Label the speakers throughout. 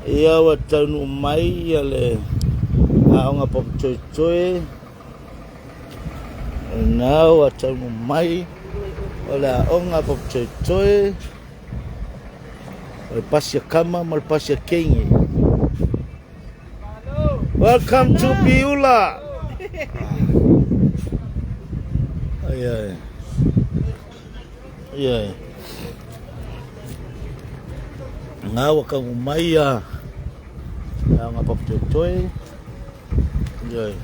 Speaker 1: ia wa taunu mai ia le aonga pop choe na wa taunu mai ola aonga pop choe o pasia kama mal pasia kengi. Welcome to Piula. Ay. Yeah. Ngawa kang umaya. Nga papchoy. Yeah.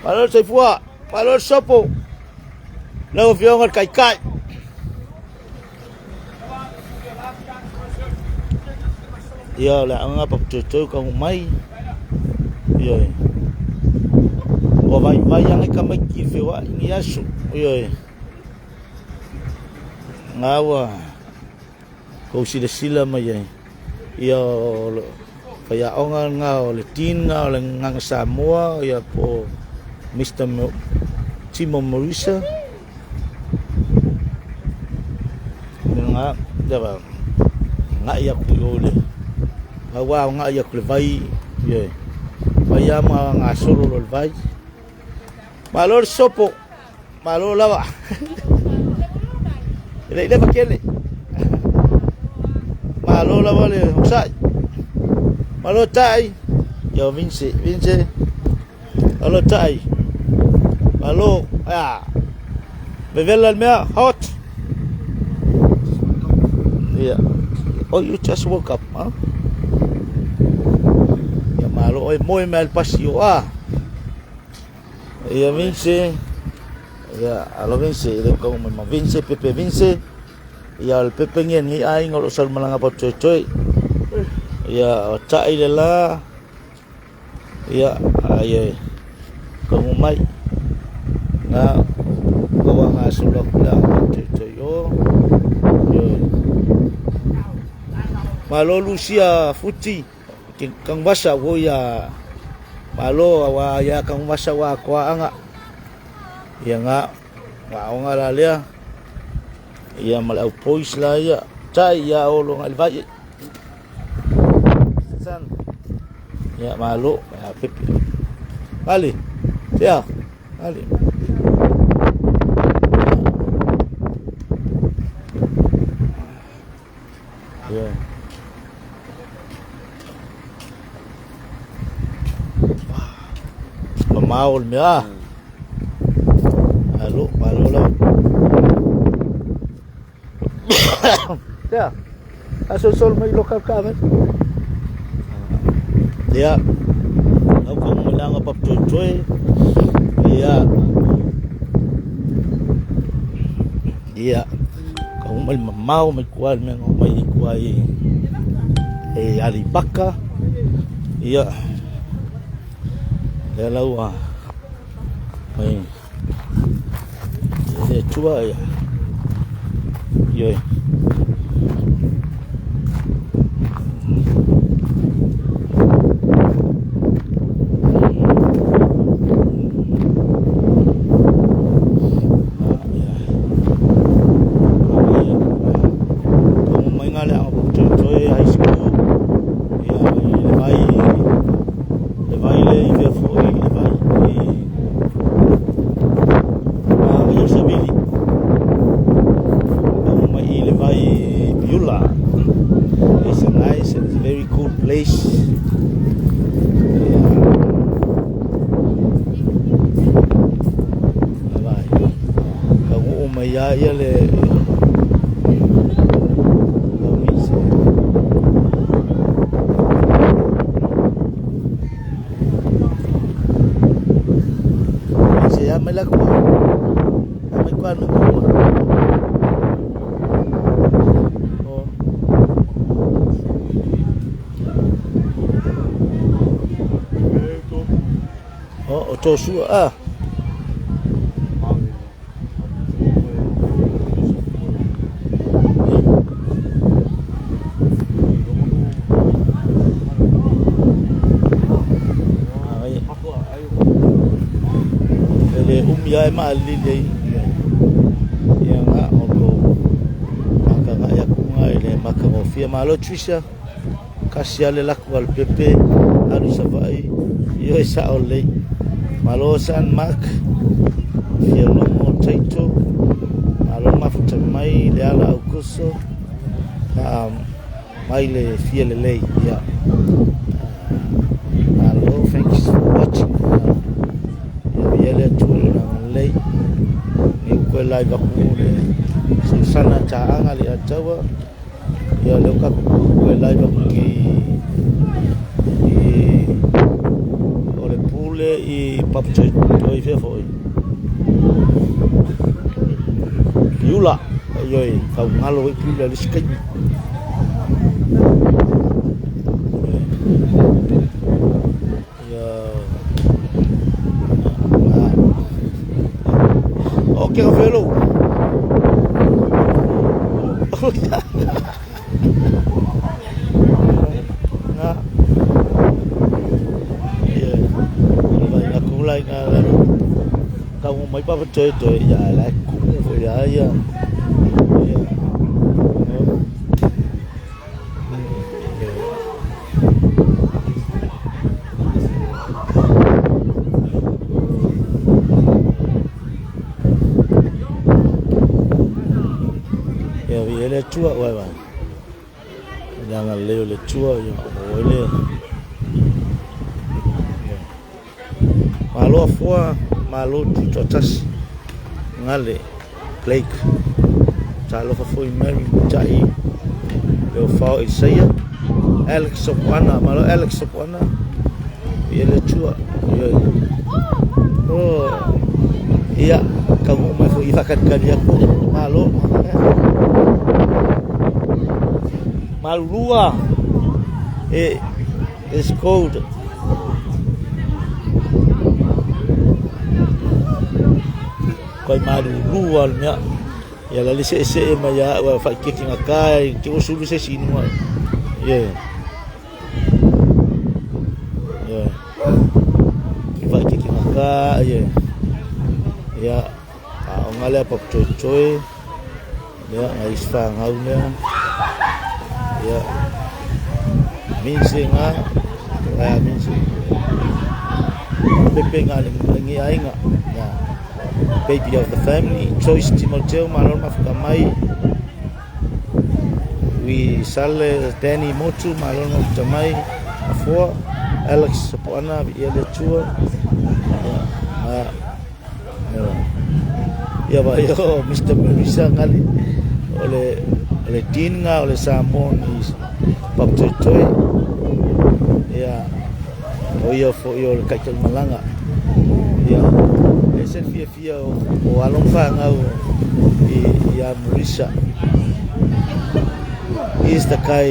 Speaker 1: Palol sa fuwa, palol sopo. Law fiyongal kai. Yeah, la nga papchoy kang umay. Yeah. O vai yang ikamay kifewa ngiasu. Yeah. Ngawa kau sila mai ia kaya ongan ngau le tin ngau le ngang Samoa ia po Mr. Timo Morisa nga daba nga ia ku ole awa nga ia ku vai ye vaya ma nga solo le vai malor sopo malor lawa Ile bakele. Malo la vale, sai. Malo tai. Yo Vince. Malo tai. Malo Bevela mea hot. Yeah. Oh, you just woke up, huh? Ya malo muy mal pasio Ya Vince. Ya, alo Vince, ile ko mo Vince, Pepe Vince. Ya el Pepe ngien ni ai ngol sal malanga pa coy. Ya, cai lela. Ya, ay ko mai. Na ko nga sulok la coy yo. Malo Lucia Futi. Kang basa wo ya. Malo wa ya kang basa wa kwa anga. Ya nga nga lalia ya malau pois la ya cai ya olong alvai san ya malu ya pipi kali ya kali ya mamaul mia Malo lah. Ya, asal may lokal kamet. Ya, ako mula nga papchoy. Ya, kung may mamaw, may kuwal, may kuway, alibaka. Ya, dalawa. May coba ya. Yo. It's a nice and very cool place. Kamu umaya ya le. Saya melakukan. Kami kuat mengumpul. Joshua Ele mali dei yang ako makakaya ko nga ile makakofia malo trisha kasi ale laku al pepe alu savai yo esa ole malo San Mark fia longo taito malo mafuta mai le ala aukuso mai le fia le lei ya malo thanks for watching ya le tu na lei ni ko lai ba ku le sana chaanga le atawa ya le ka ko lai ba ki ole pule I papche oi fe foi yula yoi ka ngalo I pule le skai ya oke ka velo na ya aku mulai kamu mai pa betul ya lah ku ya ya ya le chua wa ba jangan le chua ya ole malo afua malo tu tas ngale Blake talo fa foi Mary Jai le fa Isaiah Alex Sopwana malo Alex Sopwana ya le chua ya oh iya kamu mai foi ifakan kali aku malo Malua it's cold koi malua nya ya la lise se ma ya wa fa kiki ngakai ti usulu se sinu yeah fa kiki ngakai ya ngale pop coy ya ngais fang haunya ya minse nga ya minse pepe nga ngi ainga ya baby of the family choice Timoteo malon mafukamai we sale Danny Motu malon mafukamai afua Alex Sopwana ele chua ya ba yo Mr. Marisa ngali ole din nga ole Samon is pap toy ya oyo fo yo kaitel malanga ya esen fia o along fa nga ya Marisa is the kai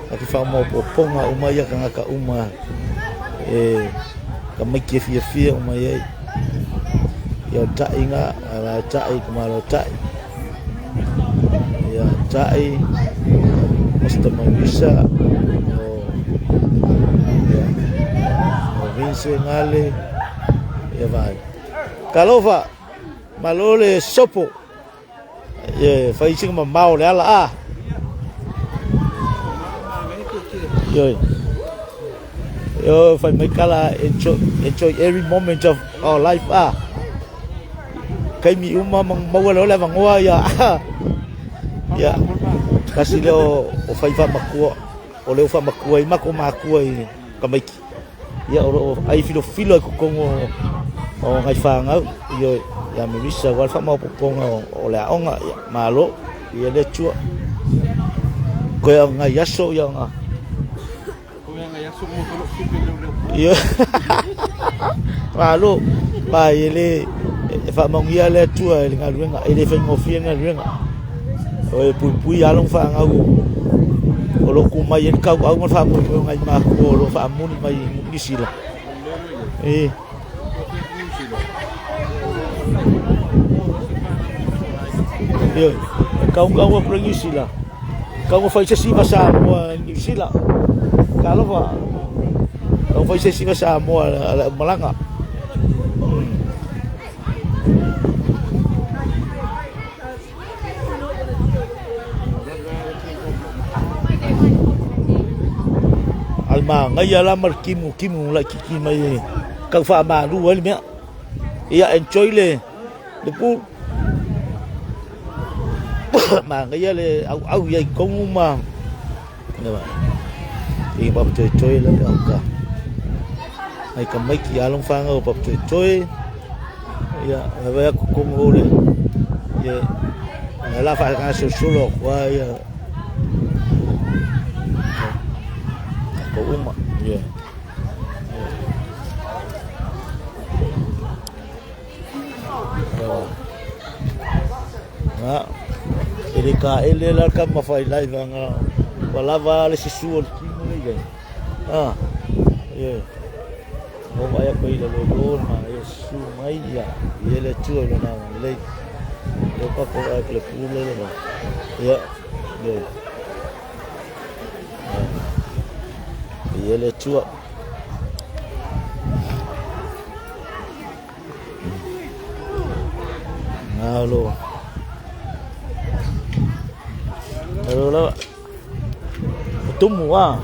Speaker 1: aki fa mo ponga umaya kanga ka uma kamaki fia umaya ya tai nga tai kumalo tai ya tai Mr. Marisa Vince ngale ya vai kalova malole sopo ya faising mamau le ala yo fai mai kala enjoy every moment of our life kai mi uma mau lo la vangoa ya ya kasi leo o fai fa makua o leo fa makua I mako makua I kamaiki ya o ai filo ko kongo o ngai fa ngau yo ya me visa wal fa mau ponga o la onga malo ya le chua ko ya ngai yaso ya nga ko ya ngai yaso mo ko yo malo ba ele fa mangia le chua le ngaluenga ele fa ngofia ngaluenga o pui along fa ngau o lo ku mai en kau au fa mo ngai ma ko lo fa mo ni mai ni sila yo kau pro ni sila kau fa se si basa mo ni sila kalau fa kau fa se si basa mo malanga alma ngai ala mar kimu la kiki mai ka fa ma ru wal me ia enjoy le pu mà cái là áo dây cũng mà thì bắp chơi là được cả hay cầm mấy kia long phang ở bắp chơi ya bây giờ cũng ngồi đấy ya là phải ăn sủi lộc qua ya cũng mà ya đó jadi kaile la kam mafai lai vanga wala vale si suol kimi ge ye mo vaya ko ila lo ma ye su mai ya ye le chuo lo na le yo pa ko a kle pule le ma ya ye le chuo ngalo Hello, tumbuh ah.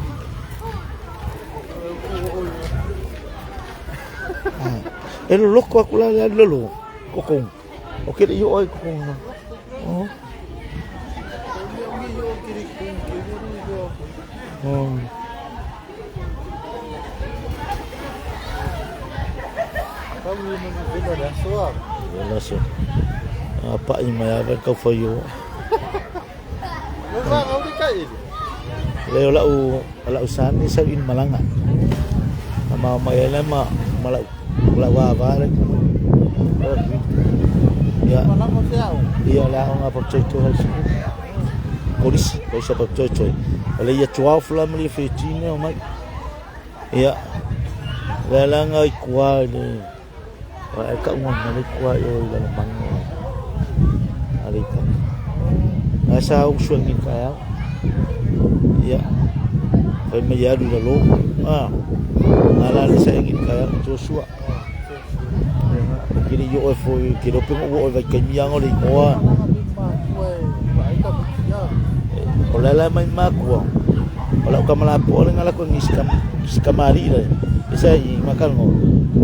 Speaker 1: Lok aku lah lalu, kokong. Okey, you oi kokong. Oh. Oh. Kamu mana dah suap? Yalah so. Apa ini maya kau for you?
Speaker 2: Memang kau dekat je.
Speaker 1: Leo lau sani sa in malanga. Ama mayala malau lawa bare. Ya.
Speaker 2: Malanga siao.
Speaker 1: Iya la nga pa choy hal su. Polis, kau sa pa choy. Wala ya 12 la mali fetine o mai. Ya. La nga ikwa ni. Wa ka ngon na ikwa yo la mango. Alika. Nasa usual ni kaya ya phải bây giờ được luôn là sẽ nghĩ kaya Joshua cái đi vô phôi cái đó cũng vô về kinh doanh ở đây mua còn lại là mấy má của kalau kamu lapor dengan aku ngisi kamari lah bisa makan ngo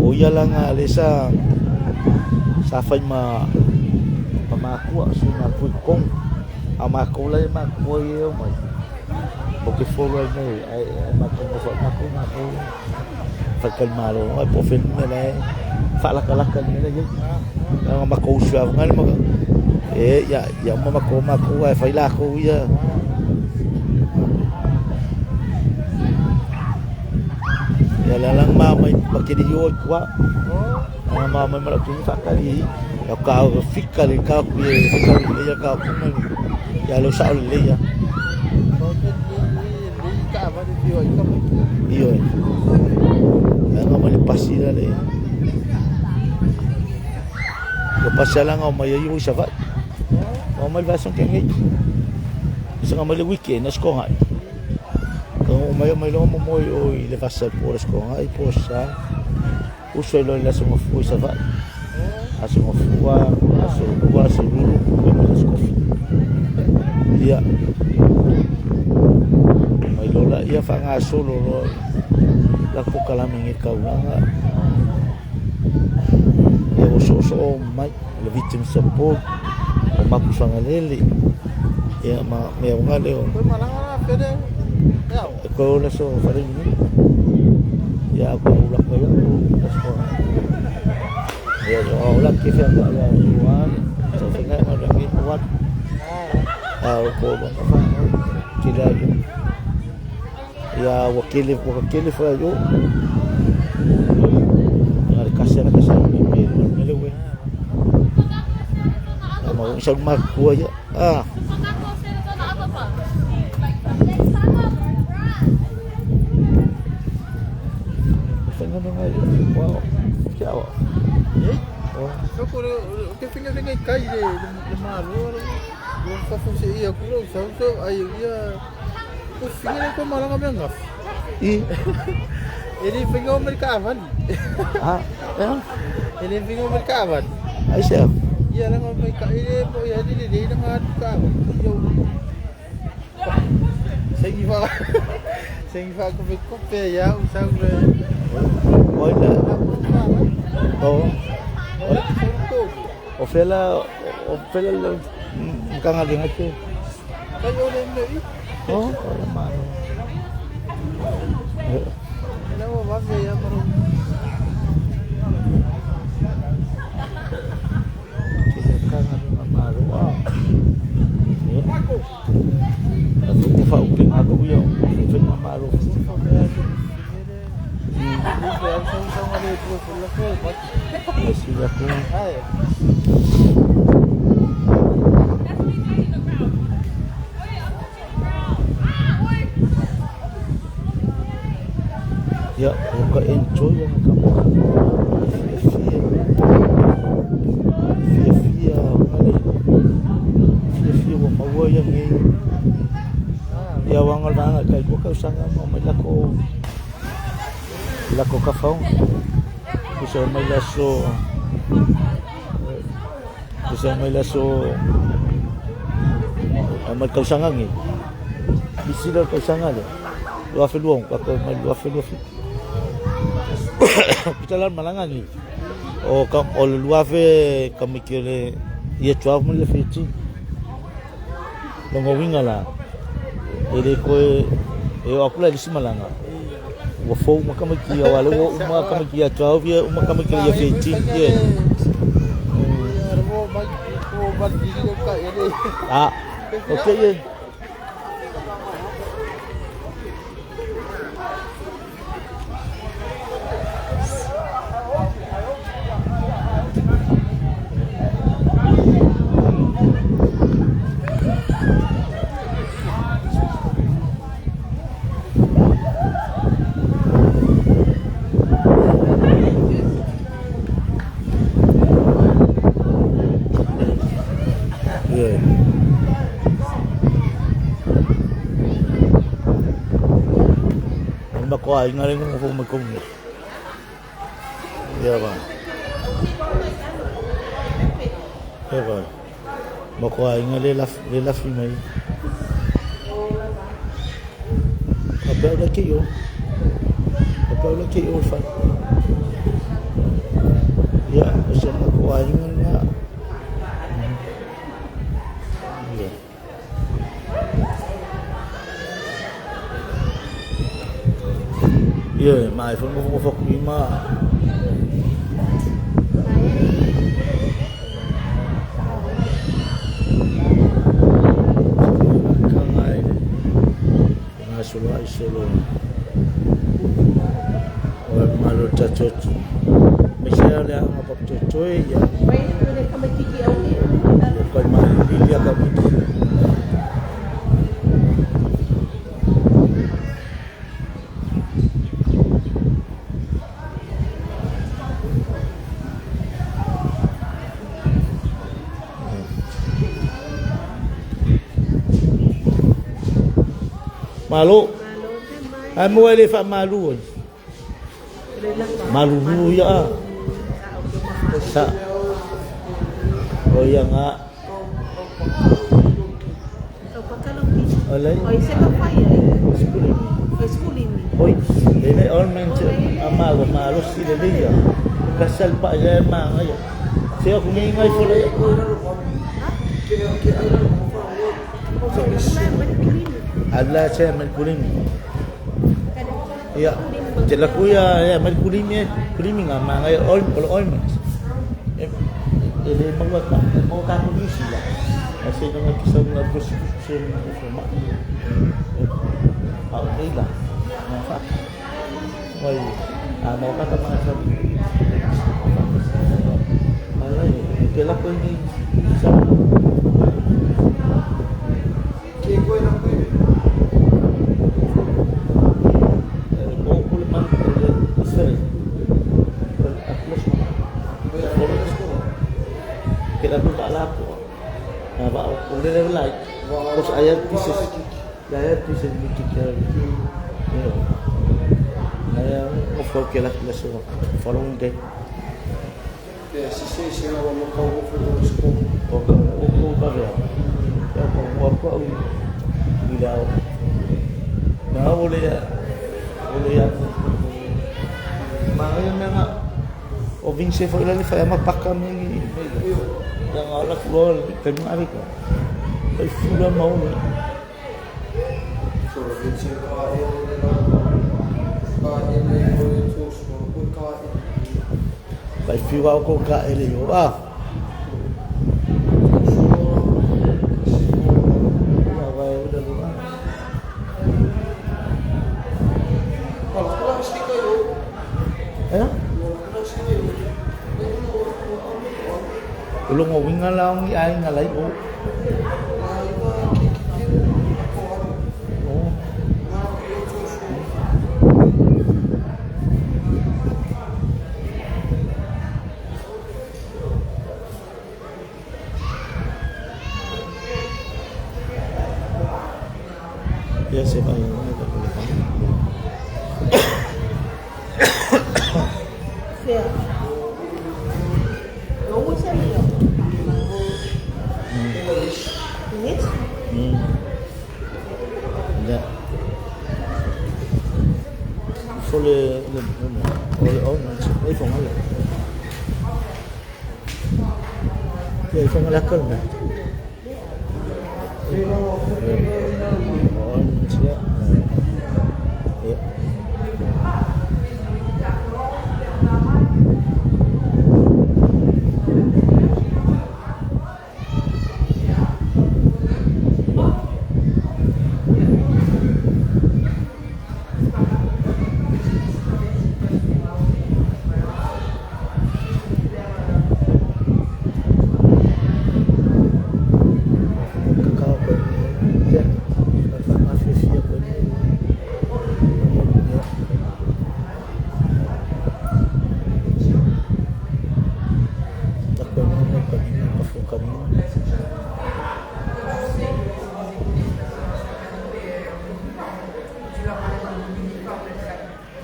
Speaker 1: oh ya lang alisa sa phai mà aku sunat pui kong ama ko lai ma ko yo mai porque fogo nei ai ma ko fa calmalo ai po fin ne fa la ne ye ma ko sua ngal ma ya ma ko ai fa la ko ya ya lang ma mai pakidi yo kwa ma mai ma tu fa kali ya ka fikal ka ku ya ka ku ya lo sao le ya iyo ya ngomong pasti dah le ko pasalang o mayo sabat o mal basong kengi sa mal weekend nas ko nga ko mayo lo mo o le fasal por ko nga i posa uso lo la so fu sabat aso fu aso lulu ko ya mai lola ia fa nga solo la ko kala mingi ka nga ya so mai le victim support o maku sanga lele ya ma me nga leo
Speaker 2: Kau malang pede. Ya.
Speaker 1: ko la so fa rin ya ko ulak ko ya ko ya ulak ke fa ya juan so fa nga ma lagi kuat ko ba fa kila ya wakili fa yo ngar kasih ni melewe mau isang maku aja tengah wow ciao
Speaker 2: Kau kau finger kai je malu. Kau fafu se ia kulo so ayo dia. Kau finger kau malang apa ngaf? Ini finger mereka aman.
Speaker 1: Ya
Speaker 2: Ini finger mereka aman.
Speaker 1: Aisyah
Speaker 2: Iya lah mereka ini ya ini dengan kau. Yo. Saya gimana? Sing fa ko be kope ya usang le.
Speaker 1: Oi la. Oh.
Speaker 2: Ko.
Speaker 1: Ofela kang ali ngacho.
Speaker 2: Kayo le me.
Speaker 1: Oh, malo.
Speaker 2: Ina mo ba ya maro.
Speaker 1: Kang ali malo. Aku fa uping aku yo. Uping malo. Masih aku. Ya, buka enjoy yang kamu. Fia, mali. Fia, mau yang ini. Ya, wangal na kay ko ka usanga mo may lako ka faung. Bisa may laso amal ka usanga ngi. Bisila ka usanga le. Wafil wong ka may wafil. Pitalan malangan ni. O kam ol wafe kamikele ye chwa mo le fiti. Longo wingala. Ele ko aku la di Semalanga. Wa fo makamiki wale wo makamiki ya chwa via makamiki ya fiti ye. Ah, okay ye. Ko ay ngaling mo magkong. Ya ba. Ya ba. Mako ay ngalilaf may. Abala kayo fa. Ya, siya mako ay nga. Yeah, my phone mo fok lima. Kangai. Solo. Or malo chachot. Mesya le ang mapapchochoy ya. Kay maliliya kami. Malu. Ay mo wali fa malu. Malu ya. Sa. Oh ya nga. Alay.
Speaker 3: Oy, sa kaya. Schooling.
Speaker 1: Oy, ini ormen malu sila dia. Kasal pa ya mga ya. Siya kung ingay pula ya. Adla saya melkuling. Ya, jelas kuya ya melkuling nga mga all mas. Ele mau kamu di sila. Kasi nang kisah na position na forma. Okay lah. Maka ay mau kata mga sabi. Ay, kailan ko hindi sa kira tu tak laku. Nah, pak, kemudian like, terus ayat pieces dikira. Nah, yang offer kelas semua, following day.
Speaker 2: Si na mo ka mo for school.
Speaker 1: Kau ya, kau apa? Bila, nah boleh ya. kuliah. Makanya nga o Vince foi lá ele foi mapakam ni yang ala keluar kan abi ko. Ay fula mau ni.
Speaker 2: So Vince ka ele so ko ka
Speaker 1: Vai fiwa ko ka ele yo ah. Ya vai udah lu.
Speaker 2: Kalau mesti ko yo.
Speaker 1: Eh? Ulong o winga lang ay ngalay o. Oh. Ya siapa yang tak boleh faham.
Speaker 3: Siya. Nunggu siya niyo. Minutes?
Speaker 1: Ya. Boleh iPhone ala. Ya iPhone ala kan. Ya.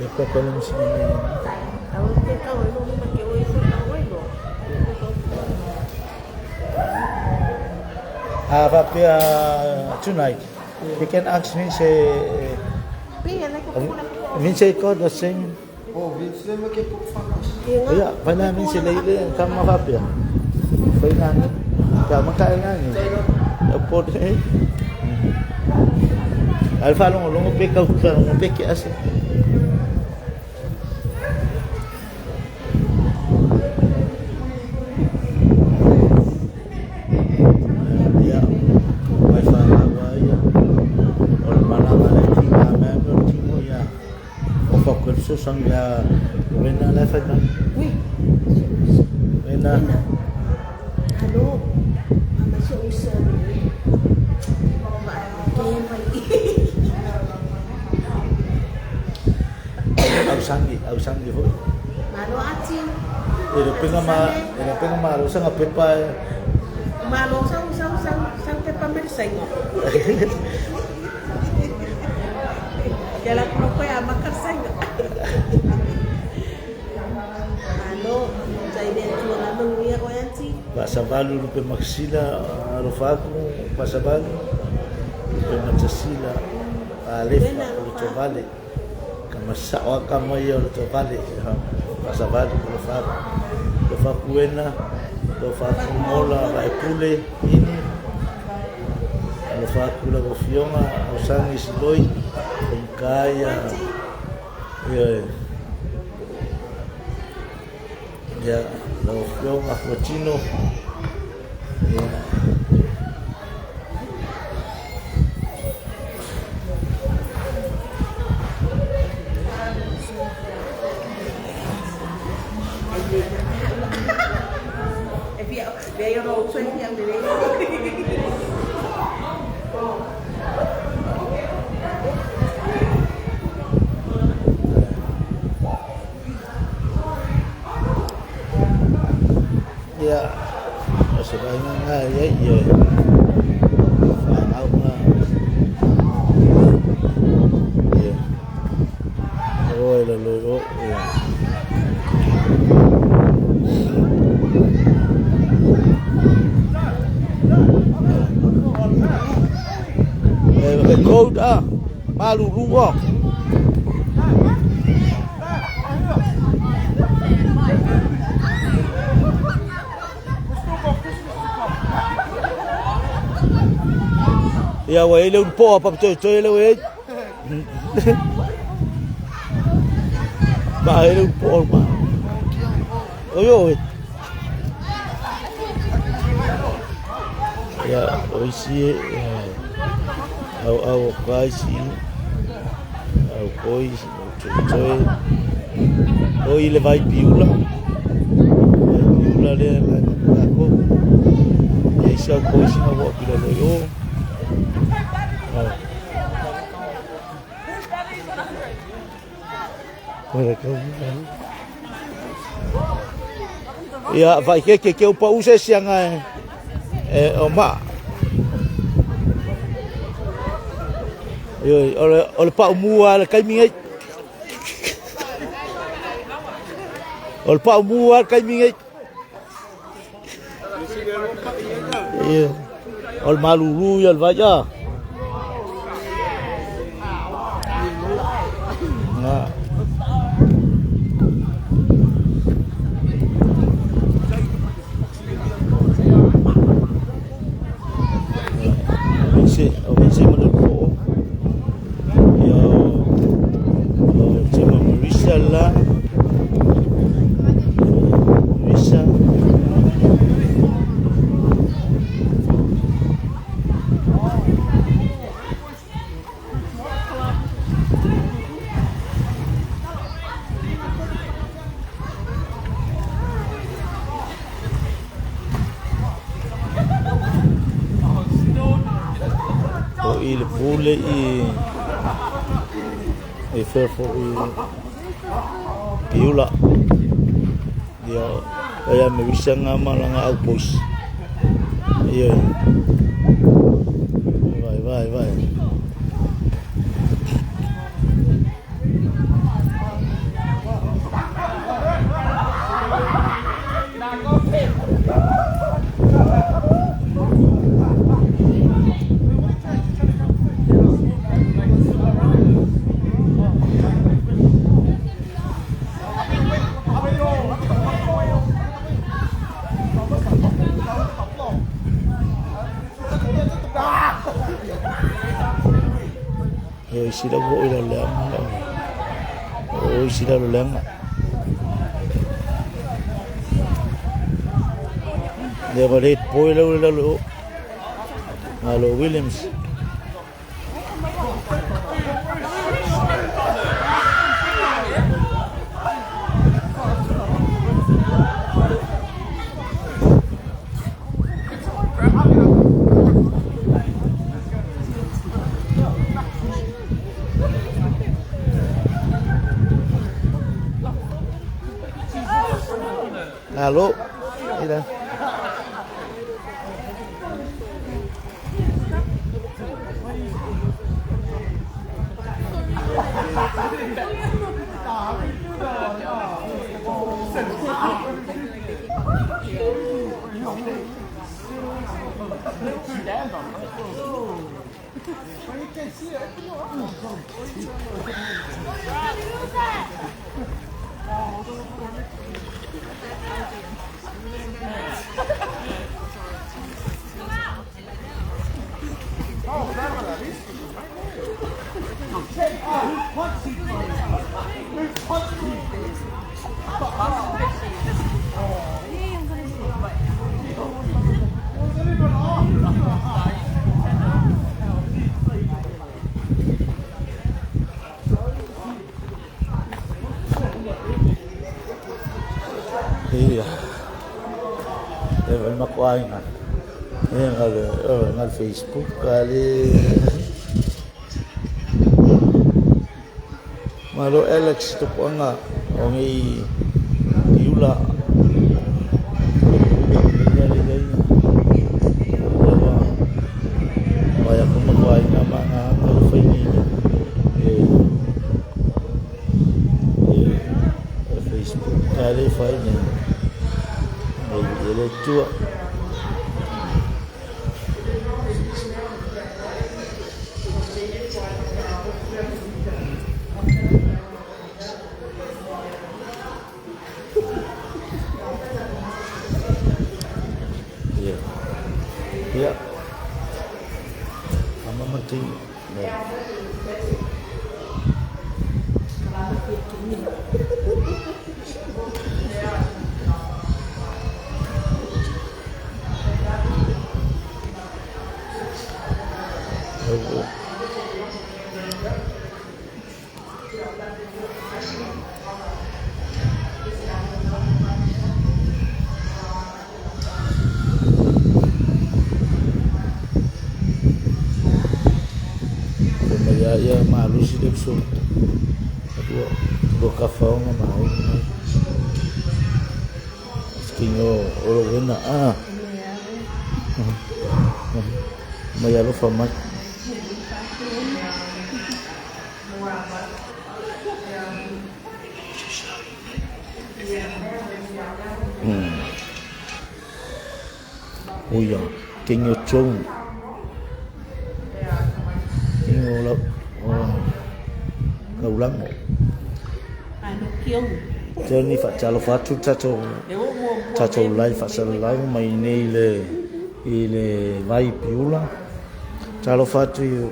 Speaker 1: Depois quando eu me ensinei
Speaker 3: Tahun ke tahun lu pakai wifi tahun lo.
Speaker 1: But tonight you can ask me say
Speaker 3: Pengen aku pulang.
Speaker 1: Vince ko the same.
Speaker 2: Oh, Vince le make po fakas.
Speaker 1: Ya, pala min sila ile kama mapapya. Foi nani. Kama kaya nani. Apo eh. Alfa long beka long beki asa. Ya. Wifi agua ya. Or mana tinga member tingo ya. Ofa kurso sang ya. Wena la fa kan.
Speaker 3: Wih,
Speaker 1: Wena.
Speaker 3: halo. Masih usah. Kaya pagi.
Speaker 1: Au sangi ho.
Speaker 3: Malo aci.
Speaker 1: Ele penga maru sang pepa.
Speaker 3: Malo sang pepa mersengo. Jalan rokok ya makan sengo. Malo, saya dia cuma ngomong dia kau yang sih.
Speaker 1: Pasabalu lupe maksila arufaku pasabalu lupe macsasila alefa ulutobale kama sawa kama hiyo ulutobale pasabalu lufaku wena lufaku mola baipule ini lufaku la gofionga usangi siloi kaya ya la gofionga cochino ya
Speaker 3: Biar yang mau cuci yang dia.
Speaker 1: ya sebenarnya ya faham lah ya oh lalu ya code malu luang Ya wei le po apa coy le wei. Ba le po ba. Oi. Ya oishi au kaisi au koi coy. Oi le vai piula. Piula le la ko. E sa koi si na wa pila le yo. Ya vai que o pau se sianga o ma yo ole pau mua le kai mingai ole pau mua kai mingai ya ole malulu ya vai ya nah Vince menurut ya cuma bisa lah bisa il pule e ferfo piula dia kaya me bisa ngama langa au pos iya vai sila bo ila lang sila lang dia balik po ila halo Williams halo ila iya makuha nga ngal Facebook kali malo Alex to po nga ongi Yula kaya kung makuha nga mga qualify niya Facebook qualify niya may chua ya uso dua kafaonga mai skingo olo wena mai alo famat oh ya kingo chong kingo lo lâu lắm
Speaker 3: Ano kiong.
Speaker 1: cho nên phải trả lo phát chút cha cho lại phải trả lại mày này le vai piula trả lo phát chút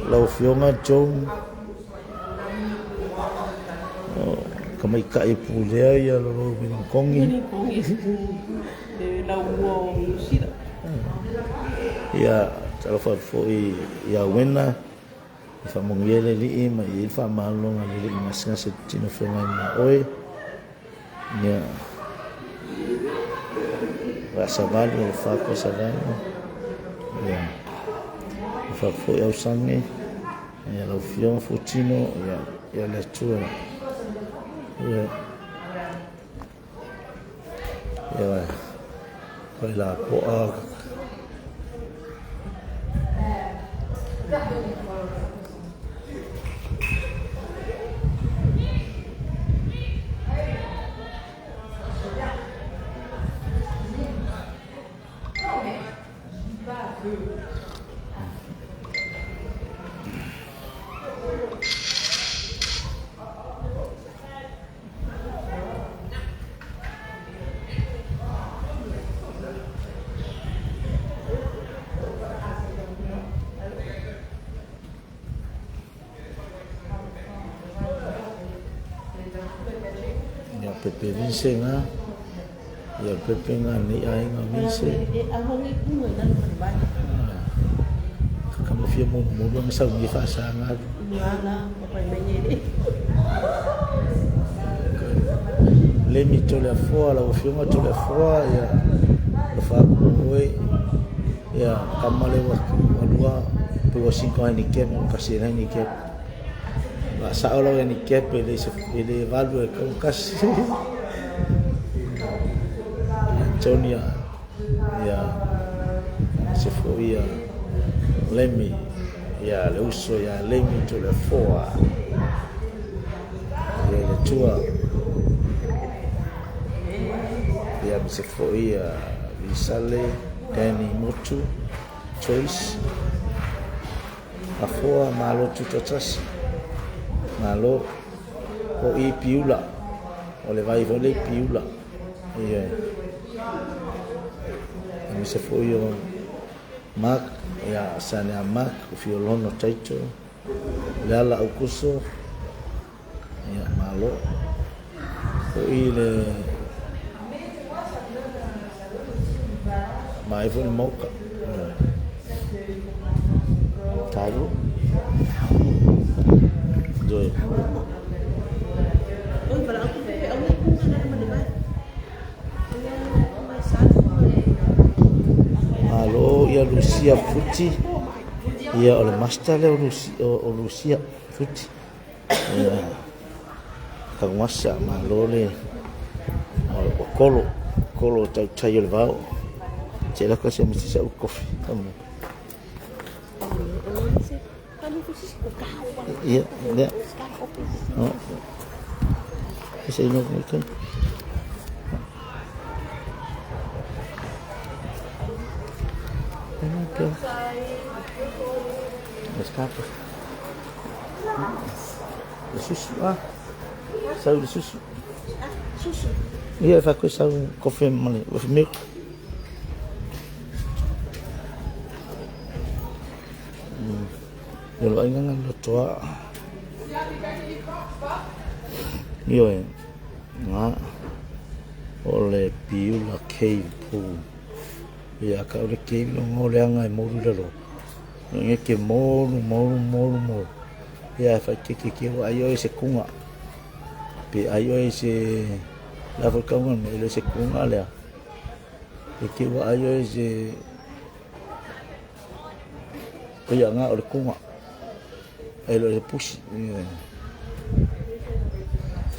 Speaker 1: lâu phiêu ngã trông cái mấy cái phụ lẽ ya lo bên con đi
Speaker 3: Lau wo sida.
Speaker 1: ya trả lo phát phụ ya wena fa mongele li ma il fa malo nga li ngas ngas tino fenga na oi ya va sabal o fa ko sabal ya fa fo ya usange ya lo fion futino ya le tua ya vai la po a pepe vinse nga ya pepe nga ni ai nga vinse
Speaker 3: Ang ngi ku ngai dan ban.
Speaker 1: kamu fia mo bang sa ngi fa sa nga
Speaker 3: Ngala pa menye de.
Speaker 1: le mi to la fois la fia nga to la fois ya fa oi ya kamale wa dua pe 5 handicap kasi handicap sa olo ni kepe ele value con casi Antonia ya se foi ya lemi ya le uso ya lemi to le foa ya le tua ya se foi ya visale Danny Motu choice a foa malo tutotas malo o i piula o le vai vole piula ia mi se foi o mak ya sane mak o fiolono taito le ala o kuso ia malo o i le mai vole moka tayo rồi
Speaker 3: Oi para aku pe ang ngi ku ngai dan ban.
Speaker 1: Halo, ya Lucia Futi. Ya oleh master le Lucia Futi. Ya. Kang masa malo le. Kolo tau le vao. Cela ko se mesti sa kofi. Kamu. Iya, ya. Oh. Bisa ingat kan? Okay. Escapa. Susu Saiu de susu.
Speaker 3: Susu.
Speaker 1: Iya, fa ko sa kofi mali, with milk. Yo lo ingan lo tua. Yo nga ole piula cave pool. Ya ka ole cave lo ngole anga mo lo. Nge ke mo. Ya fa ke wa ayo se kunga. Pe ayo se la volcán me lo se kunga le. Ke wa ayo se ko ya nga ole kunga. lo le pusi.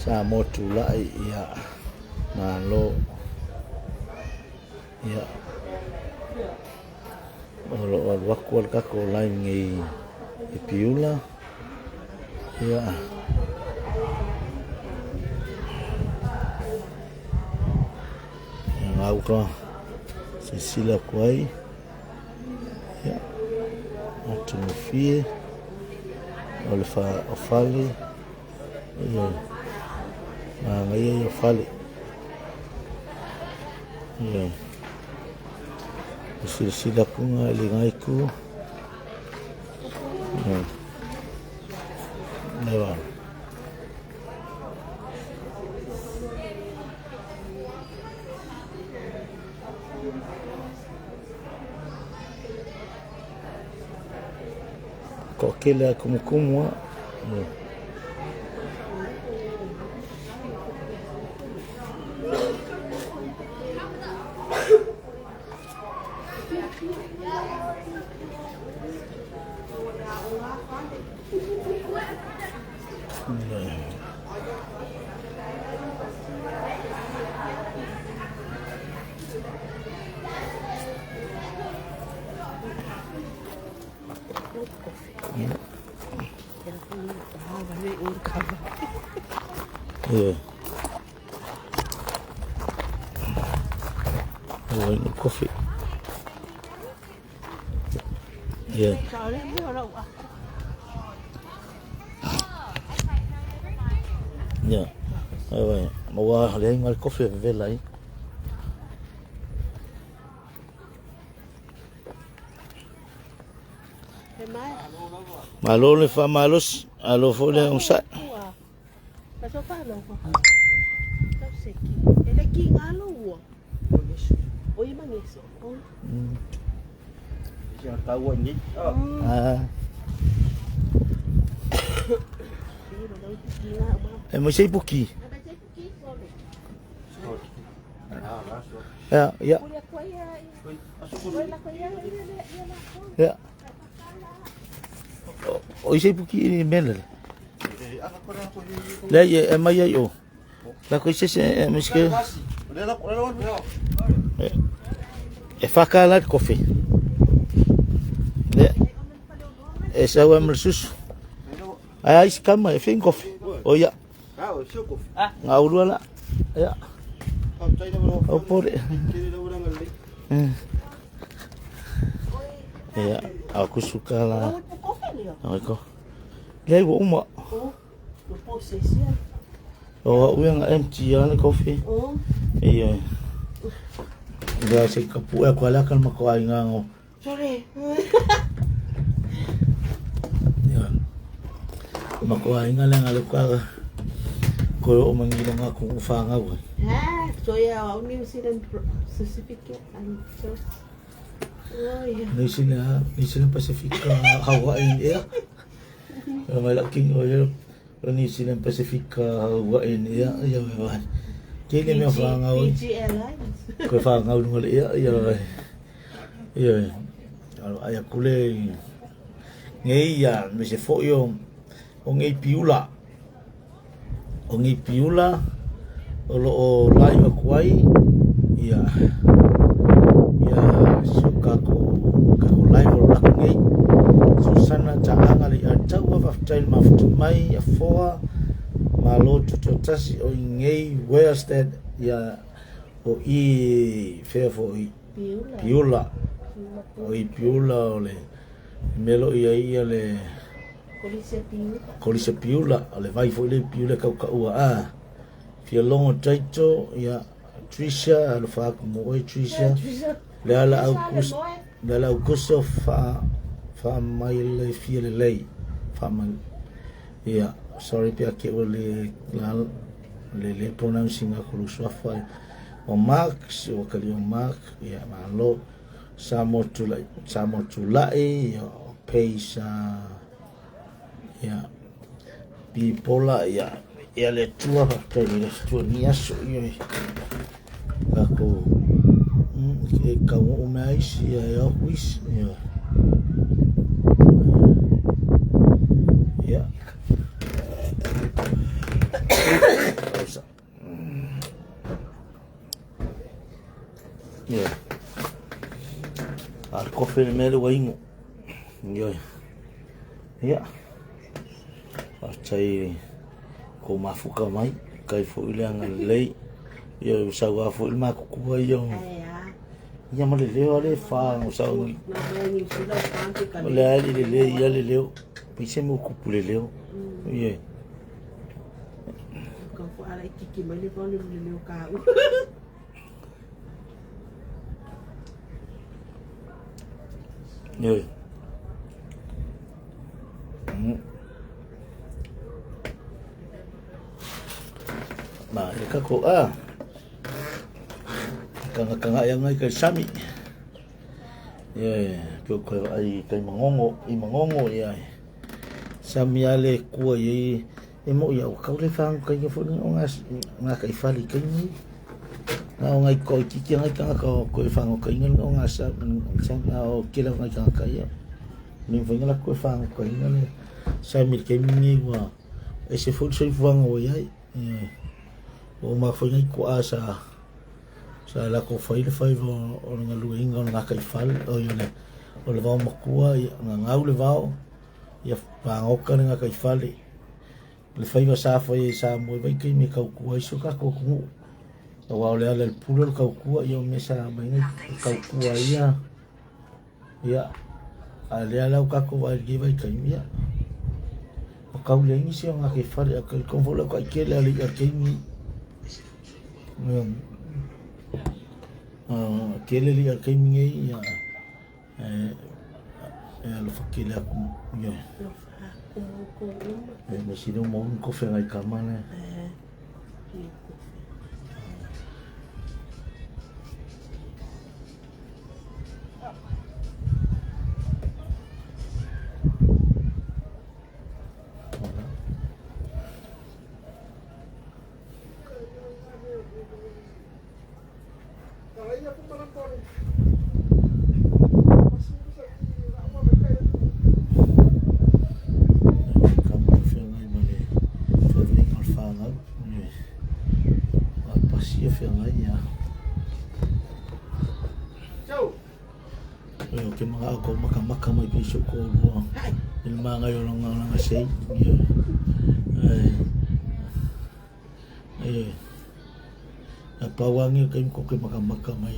Speaker 1: Sa motu lai ia malo ia olo waku al kako lai ngi piula ia yang au ka sila kuai ia atu fie ole fa ofali ia ngai ofali ia sila punga lingai ku Never. Kok kela kumu-kumu. Yeah. I want coffee. Yeah. Yeah. Ay, mau halin mal coffee velai. Malo le fa malos, alo fo le un sa.
Speaker 3: Ele aqui ngalo wo. Oi mangiso.
Speaker 2: Siya tawon ni.
Speaker 1: Mo sei puki. Ya, ya. Ya. O sei puki ni mel. La ya mai yo. La coisa é miske. É facala de café. Essa é o mersus. Aí escama, é fim café. Olha. Ngau dua lah. Ya. Opor. Ya, aku suka lah. Aku. Lei wo uma. Oh, yang empty yang kopi. Iya. Dah saya kapu aku alakan mako ay ngango.
Speaker 3: Sorry.
Speaker 1: Ya. Mako ay ngalang aluka. Ko mangilong ako ufanga ko.
Speaker 3: Ha, so ya New Zealand certificate and so. Oh yeah.
Speaker 1: New Zealand Pacific Hawaii ya. Malaking oil. Ni Zealand Pacific Hawaii ya memang. Kini memang fangau.
Speaker 3: PG Airlines.
Speaker 1: Ko fangau ngol ya. Ya. Kalau ayah kule ngai ya mese fo yo ngai piula. Ngai piula o lai makuai ya. Ya suka ko lai o ngai. Susana Chaanga li atawa faftail maftumai afoa malo tutotasi o ngei where's that ya o I fefo I piula o I piula ole melo ia le kolisa piula ole vai fo le piula kau ua fia longo taito ya Trisha al fa mo Trisha le ala Augusto fa mai le fia le lei fa mai ya sorry pia ke le pronouncing aku lu swafa o Max o kali o Mark ya malo samo tulai ya peisa ya bipola ya le tua fa le tua niaso yo aku e kau o mais ya wis ya Ya. Al kofe mele waingo. Yo. Ya. Achai ko mafuka mai kai fo ile ngalei. Yo usawa fo ilma ko yo. Ya male leo le fa usawa. Le leo. Pise mo kupule leo. Ye.
Speaker 3: Kau fo ala ikiki mai le ko le ka.
Speaker 1: Yo. Nah, ika ko kanga yang ai kay sami. Ko ai kay mangongo, ya. Sami ale ko ye mo ya ka le fang kay fo ngas nga kay fali kay ni. Na ngai ko ki ngai ka ko fang kay ngas sang o kila ngai ka kay. Ni fo ngala ko fang kay ni. Sami kay ni wa. Ese fo so fang o ya. O mafongai ko asa sa la ko fai o nga luinga nga kai fal o yone o le vao makua nga ngau le vao ia pangoka nga kai fale le fai va sa foi sa mo vai kai me kau kua iso ka ko ku o wa le ale pulo kau kua yo me sa mai kau kua ia ale ala ka ko va gi vai kai mia o kau le ni se nga kai fale ka ko vola ka ke le ali ka mi kele li kay mingi ya lo fakile aku ya masih no mau ko fe ngai kamane ke mga ako makamay piso ko yung mga ngayon lang say napawangi kayo ko ke makamay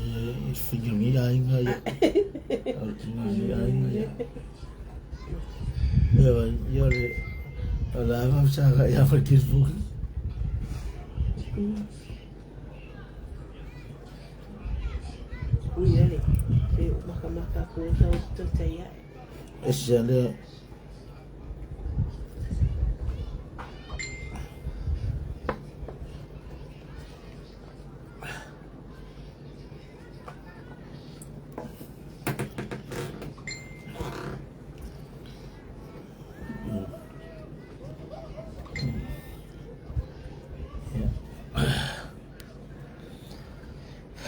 Speaker 1: figure ni ay nga yo wala nga sa kaya magkisbo
Speaker 3: Uyale, maka ko to saya.
Speaker 1: Esale.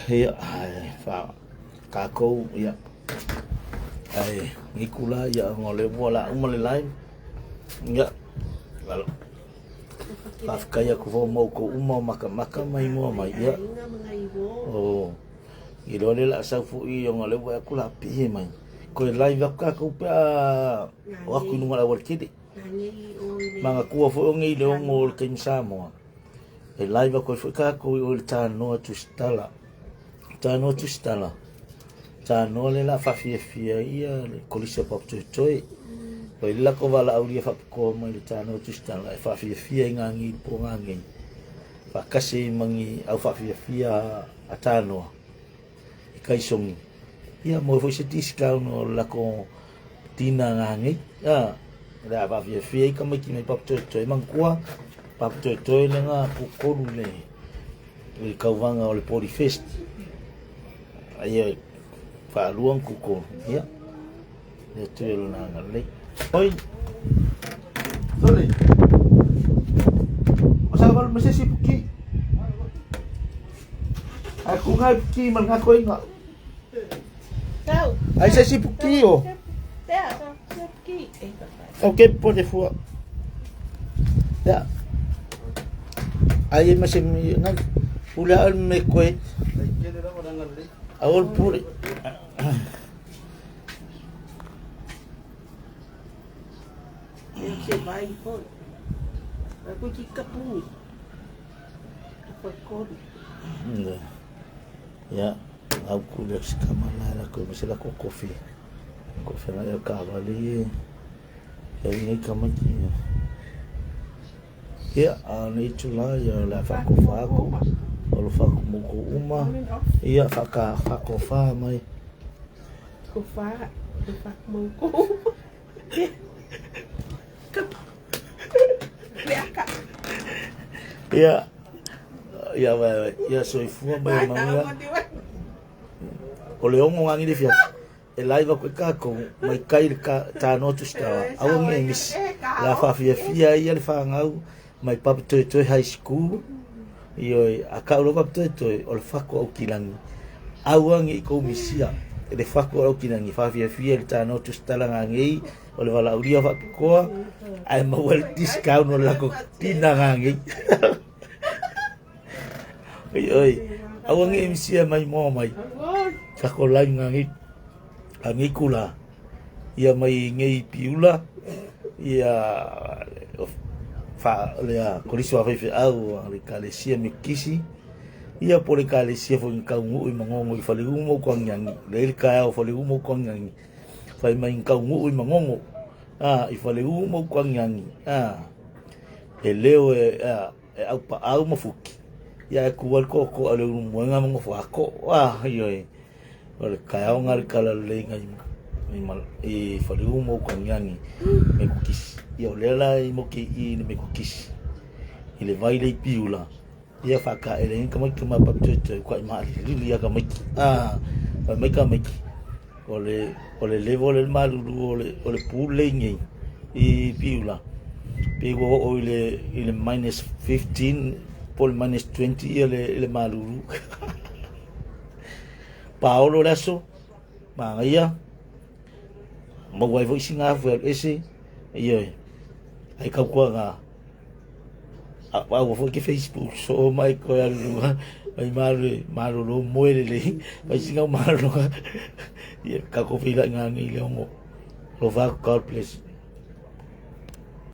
Speaker 1: Ya, fa kako ya. Ai, ngikula ya ngole bola umale lain. Ya. Kalau pas kaya ko mau ko umma maka mai mo mai ya. Oh. Ilole la sa fu I ngole bo aku la pi mai. Ko live ka ko pa aku nu mala wal kidi. Manga ku fu ngi le ngol kin samo. E live ko fu ka ko ul tano tu stala. Tano tu stala. Tano le la fa fia ia le kolisa pa toi. Poi la ko vala aulia fa ko mai le tano tu stala fa fia ngangi po ngangi. Fa kasi mangi au fa fia atano. Kai song. Ia mo foi se discount no la ko tina ngangi. Ya. La fa fia ka mai ki mai pa toi mangkua. Pa toi le nga ko le. Le kauvanga o le Polifest. Ayo fa luang kuko ya itu na ngalai oi sorry masa bal mesti si puki aku ngai puki man ngako inga
Speaker 3: Tahu.
Speaker 1: ai si puki o
Speaker 3: Ya, puki.
Speaker 1: okay pode fois ya Ai masih ngai ula al me koe. Awal puri.
Speaker 3: Yang saya baik pun. Aku jika pun. Apa kau?
Speaker 1: Ya, aku lihat sekamala aku masih laku kopi. Kopi na ya kavali. Ya ini kamaki. Ya, ani chula ya la fako. Olo fako muko uma. Iya fako fa mai.
Speaker 3: Kufa mangko.
Speaker 1: Ya. Ya soy fua mai manga. Ole ongo ngangi de fia. E live ko kako mai kai ka ta no tu sta. Au ngi mis. La fa fia ia le fa ngau mai pap to high school. Iyo aka lo pap to o le fako au kilangi. Au ngi ko misia. E le fako au kilangi fa fia le ta no tu sta la ngi. O le wala uria fa ko ai ma wel discount o la ko tina ngi. Oi, awang MC mai mo mai. Sakola ngangi kula. Ia mai ngai piula. Ia fa le koliswa fe au le kalesia mikisi. Ia por kalesia fo ngangu i mangongo i fale umo ko ngangi. Le ka au fale umo ko ngangi. Fa mai ngangu i mangongo. I fale umo ko ngangi. E leo au pa au mafuki. Ya kuwal ko ale muanga mo fako yo ole kaya ngal kala le ngai mal e faliu mo kanyangi me kukis yo lela mo ki i me kukis ile vai le piula ya faka ele kama papete kwa ma li ya kama mai kama ole level el malu ole pule ngai i piula pego ile minus 15 Paul minus 20 ele malulu. Paulo lasso Maria mo wai vo singa vo ese iyo ai ka kwa nga a vo ke Facebook so mai ko ya lu ai malu muere le ai singa malu ya ka ko fila nga ngi le ngo lo va God bless